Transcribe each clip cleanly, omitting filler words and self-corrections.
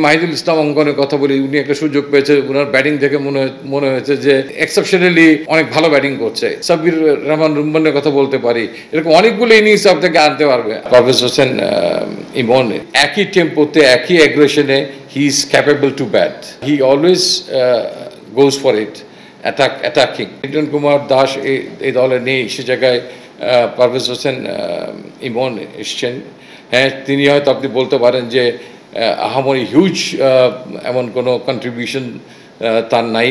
মাহিদুল ইসলাম অঙ্কনের কথা বলি, উনি একটা সুযোগ পেয়েছে, ওনার ব্যাটিং থেকে মনে হয়েছে যে এক্সেপশনালি অনেক ভালো ব্যাটিং করছে। সাব্বির রহমান রুম্মানের কথা বলতে পারি, এরকম অনেকগুলো ইনিংস আপনাকে আনতে পারবে। পারভেজ হোসেন ইমন একই টেম্পোতে একই অ্যাগ্রেশনে he is capable to bat, he always goes for it, attacking. Liton Kumar Das এই দলে নেই, সে জায়গায় পারভেজ হোসেন ইমন এসছেন। হ্যাঁ, তিনি হয়তো আপনি বলতে পারেন যে আহামরি হিউজ এমন কোনো কন্ট্রিবিউশন তার নাই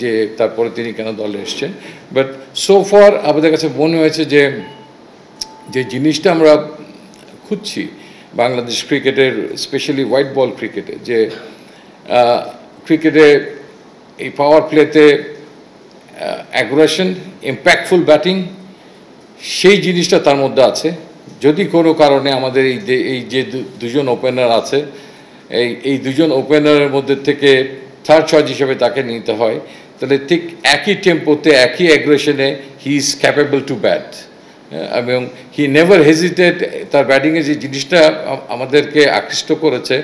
যে তারপরে তিনি কেন দলে এসছেন, বাট সো ফার আমাদের কাছে মনে হয়েছে যে যে জিনিসটা আমরা খুঁজছি বাংলাদেশ ক্রিকেটের, স্পেশালি হোয়াইট বল ক্রিকেটে, যে ক্রিকেটে এই পাওয়ার প্লেতে অ্যাগ্রেশন, ইম্প্যাক্টফুল ব্যাটিং, সেই জিনিসটা তার মধ্যে আছে। যদি কোনো কারণে আমাদের এই যে দুজন ওপেনার আছে, এই দুজন ওপেনারের মধ্যে থেকে থার্ড চয়েস হিসেবে তাকে নিতে হয়, তাহলে ঠিক একই টেম্পোতে একই অ্যাগ্রেশনে he is capable to bat, এবং হি নেভার হেজিটেট। তার ব্যাটিংয়ে যে জিনিসটা আমাদেরকে আকৃষ্ট করেছে,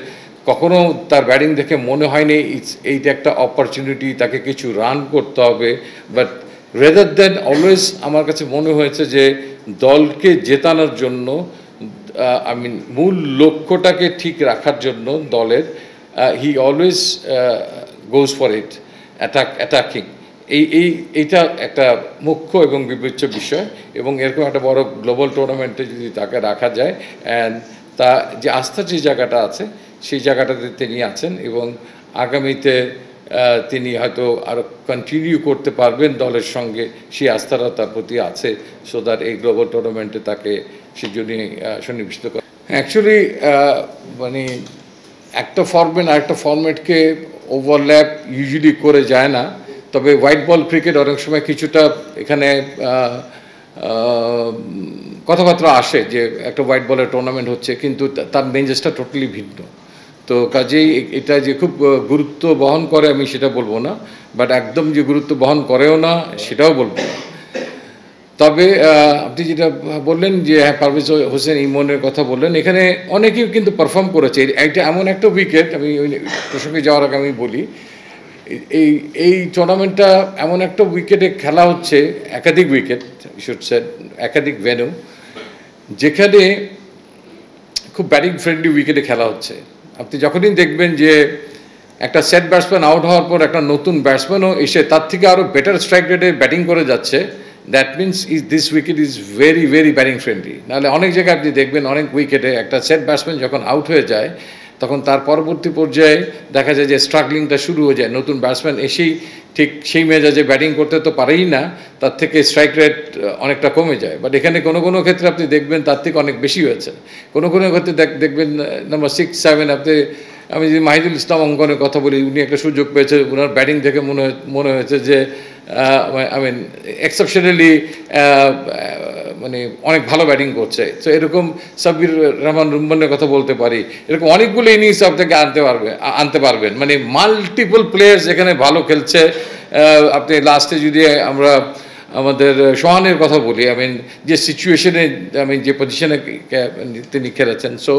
কখনো তার ব্যাটিং দেখে মনে হয়নি এইটা একটা অপরচুনিটি, তাকে কিছু রান করতে হবে, বাট রেদার দেন অলওয়েজ আমার কাছে মনে হয়েছে যে দলকে জেতানোর জন্য, মূল লক্ষ্যটাকে ঠিক রাখার জন্য দলের, হি always goes for it, attacking. এইটা একটা মুখ্য এবং বিবেচ্য বিষয়, এবং এরকম একটা বড় গ্লোবাল টুর্নামেন্টে যদি তাকে রাখা যায়, অ্যান্ড তা যে আস্থার যে জায়গাটা আছে সেই জায়গাটাতে তিনি আছেন, এবং আগামীতে তিনি হয়তো আরও কন্টিনিউ করতে পারবেন দলের সঙ্গে, সেই আস্থাটা তার প্রতি আছে, সো দ্যাট এই গ্লোবাল টুর্নামেন্টে তাকে সেই জন্যই সন্নিবেশিত করে। অ্যাকচুয়ালি মানে একটা ফরম্যাট আর একটা ফরম্যাটকে ওভারল্যাপ ইউজুয়ালি করে যায় না, তবে হোয়াইট বল ক্রিকেট অনেক সময় কিছুটা এখানে কথাবার্তা আসে যে একটা হোয়াইট বলের টুর্নামেন্ট হচ্ছে, কিন্তু তার মেঞ্জেসটা টোটালি ভিন্ন। তো কাজেই এটা যে খুব গুরুত্ব বহন করে আমি সেটা বলবো না, বাট একদম যে গুরুত্ব বহন করেও না সেটাও বলবো না। তবে আপনি যেটা বললেন যে হ্যাঁ, পারভেজ হোসেন ইমনের কথা বললেন, এখানে অনেকেই কিন্তু পারফর্ম করেছে। এটা এমন একটা উইকেট, আমি ওই প্রসঙ্গে যাওয়ার আগে আমি বলি, এই টুর্নামেন্টটা এমন একটা উইকেটে খেলা হচ্ছে, একাধিক উইকেট একাধিক ভেন্যু, যেখানে খুব ব্যাটিং ফ্রেন্ডলি উইকেটে খেলা হচ্ছে। আপনি যখনই দেখবেন যে একটা সেট ব্যাটসম্যান আউট হওয়ার পর একটা নতুন ব্যাটসম্যানও এসে তার থেকে আরও বেটার স্ট্রাইক রেটে ব্যাটিং করে যাচ্ছে, that means this wicket is very very batting friendly. নাহলে অনেক জায়গায় আপনি দেখবেন অনেক উইকেটে একটা সেট ব্যাটসম্যান যখন আউট হয়ে যায়, তখন তার পরবর্তী পর্যায়ে দেখা যায় যে স্ট্রাগলিংটা শুরু হয়ে যায়, নতুন ব্যাটসম্যান এসেই ঠিক সেই মেজাজে ব্যাটিং করতে তো পারেই না, তার থেকে স্ট্রাইক রেট অনেকটা কমে যায়। বাট এখানে কোনো কোনো ক্ষেত্রে আপনি দেখবেন তার থেকে অনেক বেশি হয়েছে, কোনো কোনো ক্ষেত্রে দেখবেন নাম্বার 6, 7 আপনি, আমি যদি মাহিদুল ইসলাম অঙ্কনের কথা বলি, উনি একটা সুযোগ পেয়েছে, ওনার ব্যাটিং থেকে মনে হয়েছে যে এক্সেপশনালি মানে অনেক ভালো ব্যাটিং করছে। তো এরকম সাব্বির রহমান রুম্মানের কথা বলতে পারি, এরকম অনেকগুলো ইনিংস আপনাকে আনতে পারবেন, মানে মাল্টিপল প্লেয়ার্স এখানে ভালো খেলছে। আপনি লাস্টে যদি আমরা আমাদের সোহানের কথা বলি, যে সিচুয়েশনে যে পজিশনে তিনি খেলেছেন, সো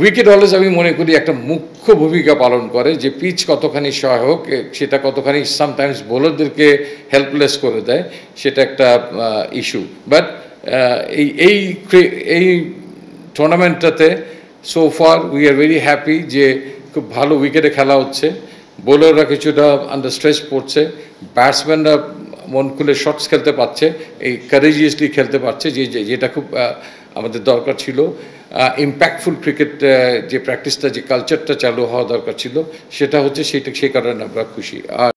উইকেট অলওয়েজ আমি মনে করি একটা মুখ্য ভূমিকা পালন করে, যে পিচ কতখানি সহায়ক, সেটা কতখানি সামটাইমস বোলারদেরকে হেল্পলেস করে দেয়, সেটা একটা ইস্যু। বাট এই টুর্নামেন্টটাতে so far we are very happy যে খুব ভালো উইকেটে খেলা হচ্ছে, বোলাররা কিছুটা আন্ডার স্ট্রেস পড়ছে, ব্যাটসম্যানরা মন খুলে শটস খেলতে পারছে, এই কারেজিয়াসলি খেলতে পারছে, যেটা খুব আমাদের দরকার ছিল। ইম্প্যাক্টফুল ক্রিকেট যে প্র্যাকটিসটা, যে কালচারটা চালু হওয়া দরকার ছিল, সেটা হচ্ছে, সেই কারণে আমরা খুশি। আর